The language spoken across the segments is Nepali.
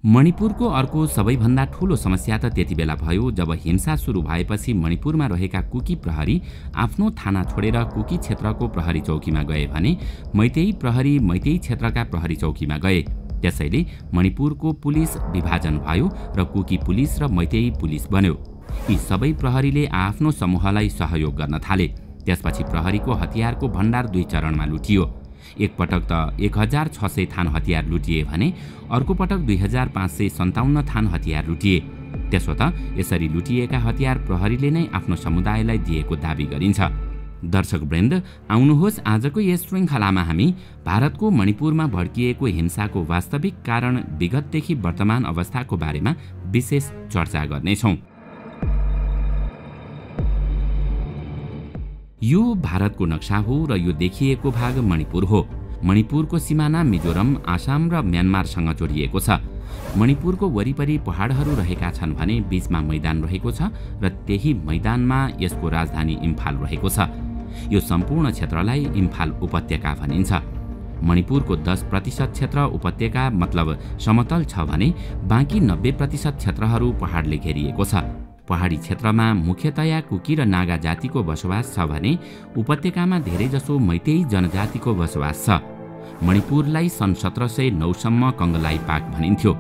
मणिपुरको अर्को सबैभन्दा ठूलो समस्या त त्यतिबेला भयो जब हिंसा सुरु भएपछि मणिपुरमा रहेका कुकी प्रहरी आफ्नो थाना छोडेर कुकी क्षेत्रको प्रहरी चौकीमा गए भने मैतेई प्रहरी मैतेई क्षेत्रका प्रहरी चौकीमा गए। त्यसैले मणिपुरको पुलिस विभाजन भयो र कुकी पुलिस र मैतेई पुलिस बन्यो। यी सबै प्रहरीले आफ्नो समूहलाई सहयोग गर्न थाले। त्यसपछि प्रहरीको हतियारको भण्डार दुई चरणमा लुटियो। एक पटक त 1600 थान हतियार लुटिए भने अर्को पटक 2557 थान हतियार लुटिए। त्यसो त यसरी लुटिएका हतियार प्रहरीले नै आफ्नो समुदायलाई दिएको दाबी गरिन्छ। दर्शकवृन्द, आउनुहोस् आजको यस श्रृङ्खलामा हामी भारतको मणिपुरमा भड्किएको हिंसाको वास्तविक कारण विगतदेखि वर्तमान अवस्थाको बारेमा विशेष चर्चा गर्नेछौँ। यो भारतको नक्सा हो र यो देखिएको भाग मणिपुर हो। मणिपुरको सिमाना मिजोरम, आसाम र म्यानमारसँग जोडिएको छ। मणिपुरको वरिपरि पहाडहरू रहेका छन् भने बीचमा मैदान रहेको छ र त्यही मैदानमा यसको राजधानी इम्फाल रहेको छ। यो सम्पूर्ण क्षेत्रलाई इम्फाल उपत्यका भनिन्छ। मणिपुरको 10% क्षेत्र उपत्यका मतलब समतल छ भने बाँकी 90% क्षेत्रहरू पहाडले घेरिएको छ। पहाडी क्षेत्रमा मुख्यतया कुकी र नागा जातिको बसोबास छ भने उपत्यकामा धेरैजसो मैतेई जनजातिको बसोबास छ। मणिपुरलाई सन् 1709 सम्म कंगलाई पाक भनिन्थ्यो।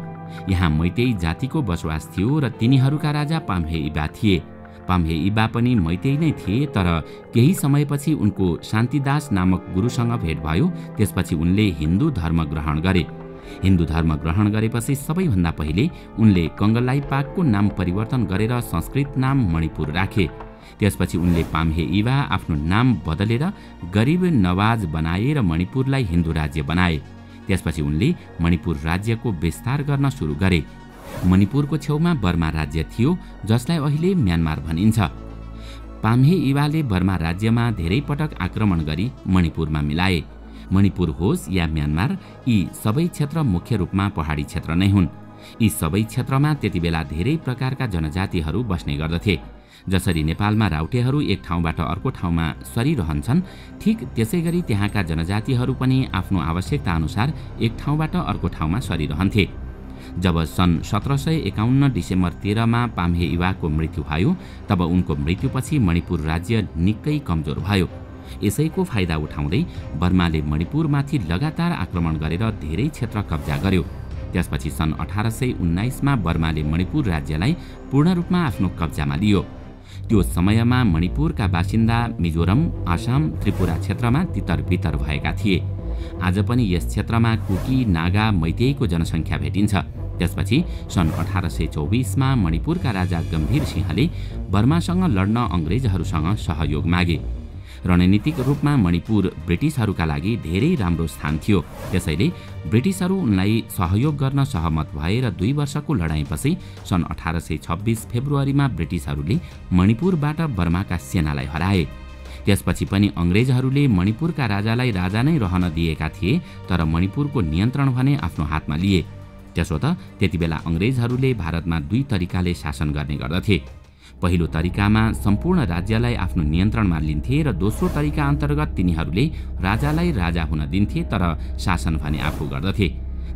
यहाँ मैतेई जातिको बसोबास थियो र तिनीहरूका राजा पाम्हे इबा थिए। पाम्हे इबा पनि मैतेई नै थिए, तर केही समयपछि उनको शान्तिदास नामक गुरुसँग भेट भयो। त्यसपछि उनले हिन्दू धर्म ग्रहण गरे। हिन्दू धर्म ग्रहण गरेपछि सबैभन्दा पहिले उनले कंगलाई पाकको नाम परिवर्तन गरेर संस्कृत नाम मणिपुर राखे। त्यसपछि उनले पाम्हे इबा आफ्नो नाम बदलेर गरिब नवाज बनाए र मणिपुरलाई हिन्दू राज्य बनाए। त्यसपछि उनले मणिपुर राज्यको विस्तार गर्न सुरु गरे। मणिपुरको छेउमा बर्मा राज्य थियो, जसलाई अहिले म्यानमार भनिन्छ। पाम्हे इबाले बर्मा राज्यमा धेरै पटक आक्रमण गरी मणिपुरमा मिलाए। मणिपुर होस् या म्यानमार, यी सबै क्षेत्र मुख्य रूपमा पहाडी क्षेत्र नै हुन्। यी सबै क्षेत्रमा त्यतिबेला धेरै प्रकारका जनजातिहरू बस्ने गर्दथे। जसरी नेपालमा राउटेहरू एक ठाउँबाट अर्को ठाउँमा सरिरहन्छन्, ठीक त्यसैगरी त्यहाँका जनजातिहरू पनि आफ्नो आवश्यकता अनुसार एक ठाउँबाट अर्को ठाउँमा सरिरहन्थे। जब सन् 1751 डिसेम्बर 13 मा पाम्हे इबाको मृत्यु भयो, तब उनको मृत्युपछि मणिपुर राज्य निकै कमजोर भयो। यसैको फाइदा उठाउँदै बर्माले मणिपुरमाथि लगातार आक्रमण गरेर धेरै क्षेत्र कब्जा गर्यो। त्यसपछि सन् 1819 मा बर्माले मणिपुर राज्यलाई पूर्ण रूपमा आफ्नो कब्जामा लियो। त्यो समयमा मणिपुरका बासिन्दा मिजोरम, आसाम, त्रिपुरा क्षेत्रमा तितर-बितर भएका थिए। आज पनि यस क्षेत्रमा कुकी, नागा, मैतेईको जनसङ्ख्या भेटिन्छ। त्यसपछि सन् 1824 मा मणिपुरका राजा गम्भीर सिंहले बर्मासँग लड्न अंग्रेजहरूसँग सहयोग मागे। रणनीतिक रूपमा मणिपुर ब्रिटिसहरूका लागि धेरै राम्रो स्थान थियो। त्यसैले ब्रिटिसहरू उनलाई सहयोग गर्न सहमत भए र 2 वर्षको लडाईँपछि सन् 1826 फेब्रुअरीमा ब्रिटिसहरूले मणिपुरबाट बर्माका सेनालाई हराए। त्यसपछि पनि अंग्रेजहरूले मणिपुरका राजालाई राजा नै रहन दिएका थिए, तर मणिपुरको नियन्त्रण भने आफ्नो हातमा लिए। त्यसो त त्यतिबेला अंग्रेजहरूले भारतमा 2 तरिकाले शासन गर्ने गर्दथे। पहिलो तरिकामा सम्पूर्ण राज्यलाई आफ्नो नियन्त्रणमा लिन्थे र दोस्रो तरिका अन्तर्गत तिनीहरूले राजालाई राजा हुन दिन्थे, तर शासन भने आफू गर्दथे।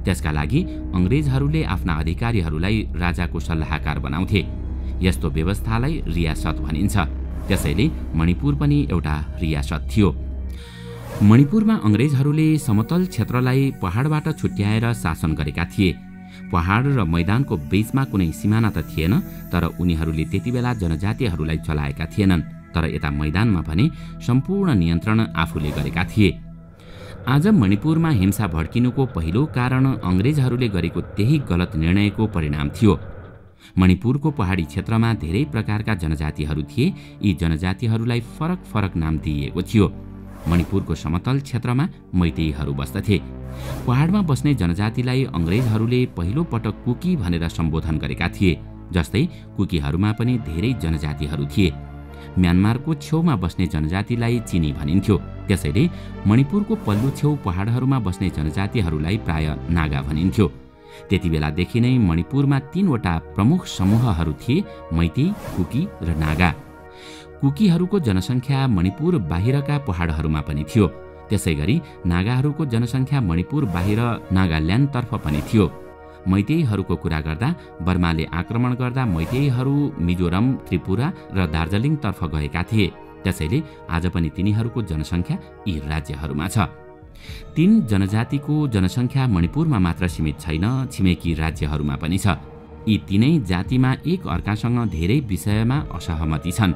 त्यसका लागि अंग्रेजहरूले आफ्ना अधिकारीहरूलाई राजाको सल्लाहकार बनाउँथे। यस्तो व्यवस्थालाई रियासत भनिन्छ। त्यसैले मणिपुर पनि एउटा रियासत थियो। मणिपुरमा अंग्रेजहरूले समतल क्षेत्रलाई पहाडबाट छुट्याएर शासन गरेका थिए। पहाड र मैदानको बीचमा कुनै सिमाना त थिएन, तर उनीहरूले त्यतिबेला जनजातिहरूलाई चलाएका थिएनन्। तर यता मैदानमा भने सम्पूर्ण नियन्त्रण आफूले गरेका थिए। आज मणिपुरमा हिंसा भड्किनुको पहिलो कारण अंग्रेजहरूले गरेको त्यही गलत निर्णयको परिणाम थियो। मणिपुरको पहाडी क्षेत्रमा धेरै प्रकारका जनजातिहरू थिए। यी जनजातिहरूलाई फरक फरक नाम दिइएको थियो। मणिपुरको समतल क्षेत्रमा मैतेईहरू बस्दथे। पहाडमा बस्ने जनजातिलाई अंग्रेजहरूले पहिलो पटक कुकी भनेर सम्बोधन गरेका थिए। जस्तै कुकीहरूमा पनि धेरै जनजातिहरू थिए। म्यानमारको छेउमा बस्ने जनजातिलाई चिनी भनिन्थ्यो। त्यसैले मणिपुरको पल्लो छेउ पहाडहरूमा बस्ने जनजातिहरूलाई प्राय नागा भनिन्थ्यो। त्यतिबेलादेखि नै मणिपुरमा 3 वटा प्रमुख समूहहरू थिए: मैतेई, कुकी र नागा। कुकीहरूको जनसङ्ख्या मणिपुर बाहिरका पहाडहरूमा पनि थियो। त्यसैगरी नागाहरूको जनसङ्ख्या मणिपुर बाहिर नागाल्यान्डतर्फ पनि थियो। मैतेईहरूको कुरा गर्दा बर्माले आक्रमण गर्दा मैतेईहरू मिजोरम, त्रिपुरा र दार्जिलिङतर्फ गएका थिए। त्यसैले आज पनि तिनीहरूको जनसङ्ख्या यी राज्यहरूमा छ। 3 जनजातिको जनसङ्ख्या मणिपुरमा मात्र सीमित छैन, छिमेकी राज्यहरूमा पनि छ। यी तीनै जातिमा एक अर्कासँग धेरै विषयमा असहमति छन्।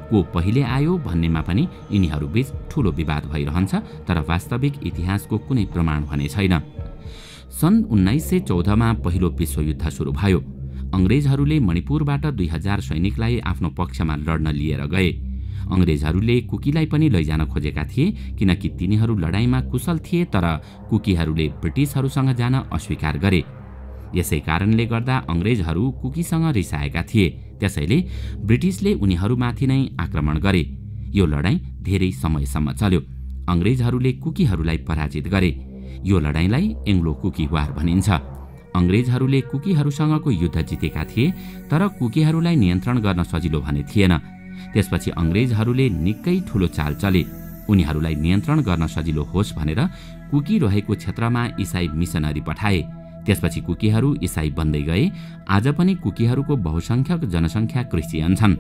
को पहिले आयो भन्नेमा पनि यिनीहरूबीच ठूलो विवाद भइरहन्छ, तर वास्तविक इतिहासको कुनै प्रमाण भने छैन। सन् 1914 मा पहिलो विश्वयुद्ध सुरु भयो। अंग्रेजहरूले मणिपुरबाट 2000 सैनिकलाई आफ्नो पक्षमा लड्न लिएर गए। अंग्रेजहरूले कुकीलाई पनि लैजान खोजेका थिए, किनकि तिनीहरू लडाईँमा कुशल थिए, तर कुकीहरूले ब्रिटिसहरूसँग जान अस्वीकार गरे। यसै कारणले गर्दा अंग्रेजहरू कुकीसँग रिसाएका थिए। त्यसैले ब्रिटिसले उनीहरूमाथि नै आक्रमण गरे। यो लडाईँ धेरै समयसम्म चल्यो। अंग्रेजहरूले कुकीहरूलाई पराजित गरे। यो लडाईँलाई एङ्ग्लो कुकी वार भनिन्छ। अंग्रेजहरूले कुकीहरूसँगको युद्ध जितेका थिए, तर कुकीहरूलाई नियन्त्रण गर्न सजिलो भने थिएन। त्यसपछि अंग्रेजहरूले निकै ठूलो चाल चले। उनीहरूलाई नियन्त्रण गर्न सजिलो होस् भनेर कुकी रहेको क्षेत्रमा इसाई मिसनरी पठाए। त्यसपछि कुकीहरू इसाई बन्दै गए। आज पनि कुकीहरूको बहुसंख्यक जनसङ्ख्या क्रिस्चियन छन्।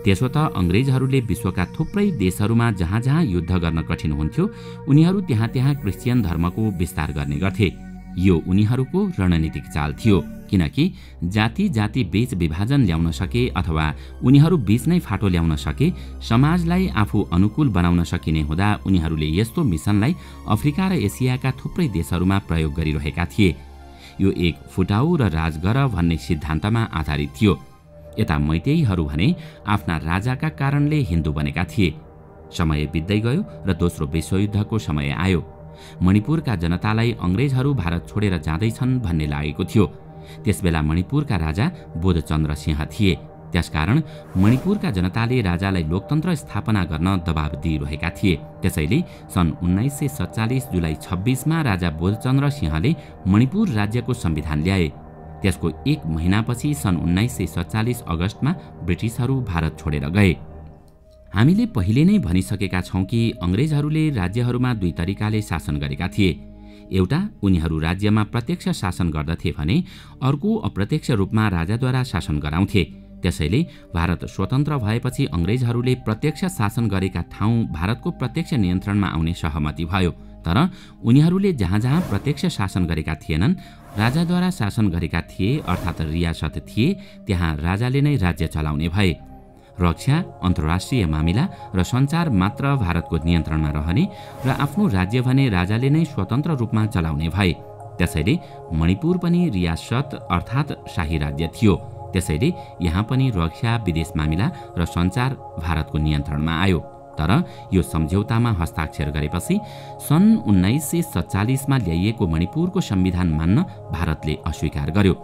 त्यसो त अंग्रेजहरूले विश्वका थुप्रै देशहरूमा जहाँ जहाँ युद्ध गर्न कठिन हुन्थ्यो, उनीहरू त्यहाँ त्यहाँ क्रिस्चियन धर्मको विस्तार गर्ने गर्थे। यो उनीहरूको रणनीतिक चाल थियो, किनकि जाति जाति बीच विभाजन ल्याउन सके अथवा उनीहरू बीच नै फाटो ल्याउन सके, समाजलाई आफू अनुकूल बनाउन सकिने हुँदा उनीहरूले यस्तो मिसनलाई अफ्रिका र एसियाका थुप्रै देशहरूमा प्रयोग गरिरहेका थिए। यो एक फुटाउ र राजगर भन्ने सिद्धान्तमा आधारित थियो। यता मैतेईहरू भने आफ्ना राजाका कारणले हिन्दू बनेका थिए। समय बित्दै गयो र दोस्रो विश्वयुद्धको समय आयो। मणिपुरका जनतालाई अंग्रेजहरू भारत छोडेर जाँदैछन् भन्ने लागेको थियो। त्यसबेला मणिपुरका राजा बोधचन्द्र सिंह थिए। त्यसकारण मणिपुरका जनताले राजालाई लोकतन्त्र स्थापना गर्न दबाब दिइरहेका थिए। त्यसैले सन् 1947 जुलाई 26 मा राजा बोधचन्द्र सिंहले मणिपुर राज्यको संविधान ल्याए। त्यसको 1 महिनापछि सन् 1947 अगस्तमा ब्रिटिसहरू भारत छोडेर गए। हामीले पहिले नै भनिसकेका छौं कि अंग्रेजहरूले राज्यहरूमा 2 तरिकाले शासन गरेका थिए। एउटा, उनीहरू राज्यमा प्रत्यक्ष शासन गर्दथे भने अर्को अप्रत्यक्ष रूपमा राजाद्वारा शासन गराउँथे। त्यसैले भारत स्वतन्त्र भएपछि अंग्रेजहरूले प्रत्यक्ष शासन गरेका ठाउँ भारतको प्रत्यक्ष नियन्त्रणमा आउने सहमति भयो। तर उनीहरूले जहाँ जहाँ प्रत्यक्ष शासन गरेका थिएनन्, राजाद्वारा शासन गरेका थिए अर्थात् रियासत थिए, त्यहाँ राजाले नै राज्य चलाउने भए। रक्षा, अन्तर्राष्ट्रिय मामिला र सञ्चार मात्र भारतको नियन्त्रणमा रहने र आफ्नो राज्य भने राजाले नै स्वतन्त्र रूपमा चलाउने भए। त्यसैले मणिपुर पनि रियासत अर्थात् शाही राज्य थियो। त्यसैले यहाँ पनि रक्षा, विदेश मामिला र सञ्चार भारतको नियन्त्रणमा आयो। तर यो सम्झौतामा हस्ताक्षर गरेपछि सन् 1947 मा ल्याइएको मणिपुरको संविधान मान्न भारतले अस्वीकार गर्यो।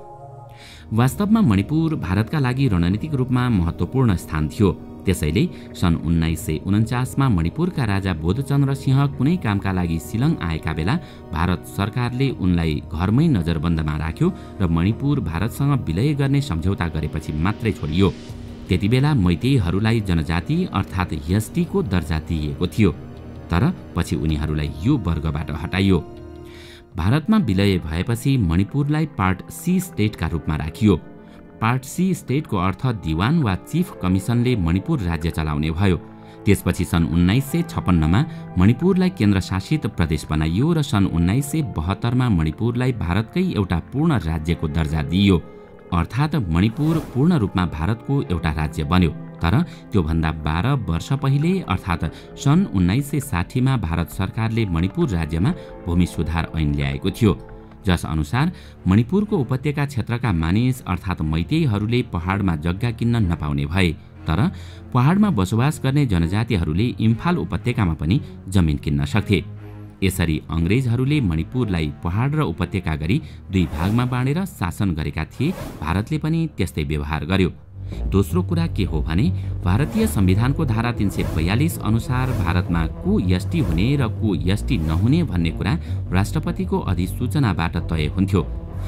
वास्तवमा मणिपुर भारतका लागि रणनीतिक रूपमा महत्त्वपूर्ण स्थान थियो। त्यसैले सन् 1949 मा मणिपुरका राजा बोधचन्द्र सिंह कुनै कामका लागि शिलङ आएका बेला भारत सरकारले उनलाई घरमै नजरबन्दमा राख्यो र मणिपुर भारतसँग विलय गर्ने सम्झौता गरेपछि मात्रै छोडियो। त्यतिबेला मैतेईहरूलाई जनजाति अर्थात् एसटी को दर्जा दिइएको थियो, तर पछि उनीहरूलाई यो वर्गबाट हटाइयो। भारतमा विलय भएपछि मणिपुरलाई पार्ट सी स्टेटका रूपमा राखियो। पार्ट सी स्टेटको अर्थ दिवान वा चीफ कमिसनले मणिपुर राज्य चलाउने भयो। त्यसपछि सन् 1956 मा मणिपुरलाई केन्द्रशासित प्रदेश बनाइयो र सन् 1972 मा मणिपुरलाई भारतकै एउटा पूर्ण राज्यको दर्जा दिइयो। अर्थात् मणिपुर पूर्ण रूपमा भारतको एउटा राज्य बन्यो। तर त्योभन्दा 12 वर्ष पहिले अर्थात् सन् 1960 मा भारत सरकारले मणिपुर राज्यमा भूमि सुधार ऐन ल्याएको थियो, जस अनुसार मणिपुरको उपत्यका क्षेत्रका मानिस अर्थात् मैतेईहरूले पहाडमा जग्गा किन्न नपाउने भए। तर पहाडमा बसोबास गर्ने जनजातिहरूले इम्फाल उपत्यकामा पनि जमिन किन्न सक्थे। यसरी अंग्रेजहरूले मणिपुरलाई पहाड र उपत्यका गरी 2 भागमा बाँडेर शासन गरेका थिए। भारतले पनि त्यस्तै व्यवहार गर्यो। दोस्रो कुरा के हो भने भारतीय संविधानको धारा 342 अनुसार भारतमा को एसटी हुने र को एसटी नहुने भन्ने कुरा राष्ट्रपतिको अधिसूचनाबाट तय हुन्थ्यो।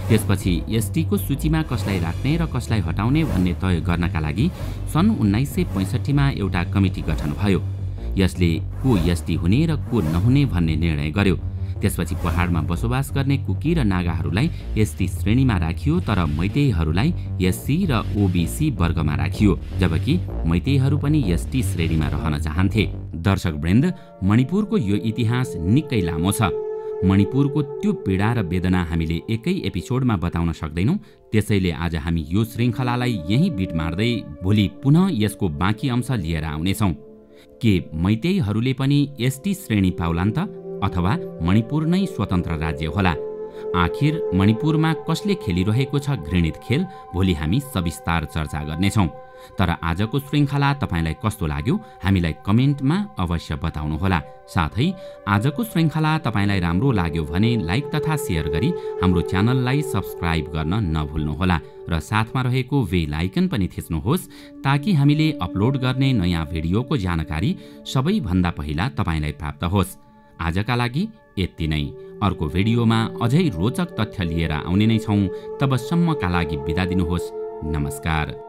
त्यसपछि एसटी को सूचीमा कसलाई राख्ने र कसलाई हटाउने भन्ने तय गर्नका लागि सन् 1965 मा एउटा कमिटी गठन भयो। यसले को एसटी हुने र को नहुने भन्ने निर्णय गर्यो। त्यसपछि पहाडमा बसोबास गर्ने कुकी र नागाहरूलाई एसटी श्रेणीमा राखियो, तर मैतेईहरूलाई एससी र ओबीसी वर्गमा राखियो, जबकि मैतेईहरू पनि एसटी श्रेणीमा रहन चाहन्थे। दर्शकवृन्द, मणिपुरको यो इतिहास निकै लामो छ। मणिपुरको त्यो पीडा र वेदना हामीले एकै एपिसोडमा बताउन सक्दैनौँ। त्यसैले आज हामी यो श्रृङ्खलालाई यही बिट मार्दै भोलि पुनः यसको बाँकी अंश लिएर आउनेछौँ। के मैतेईहरूले पनि एसटी श्रेणी पाउलान् त, अथवा मणिपुर नै स्वतन्त्र राज्य होला? आखिर मणिपुरमा कसले खेलिरहेको छ घृणित खेल? भोलि हामी सविस्तार चर्चा गर्नेछौँ। तर आजको श्रृङ्खला तपाईलाई कस्तो लाग्यो हामीलाई कमेन्टमा अवश्य बताउनुहोला। साथै आजको श्रृङ्खला तपाईलाई राम्रो लाग्यो भने लाइक तथा सेयर गरी हाम्रो च्यानललाई सब्स्क्राइब गर्न नभुल्नुहोला र साथमा रहेको बेल आइकन पनि थिच्नुहोस्, ताकि हामीले अपलोड गर्ने नयाँ भिडियोको जानकारी सबैभन्दा पहिला तपाईलाई प्राप्त होस्। आजका लागि यति नै। अर्को भिडियोमा अझै रोचक तथ्य लिएर आउने नै छौँ। तबसम्मका लागि बिदा दिनुहोस्। नमस्कार।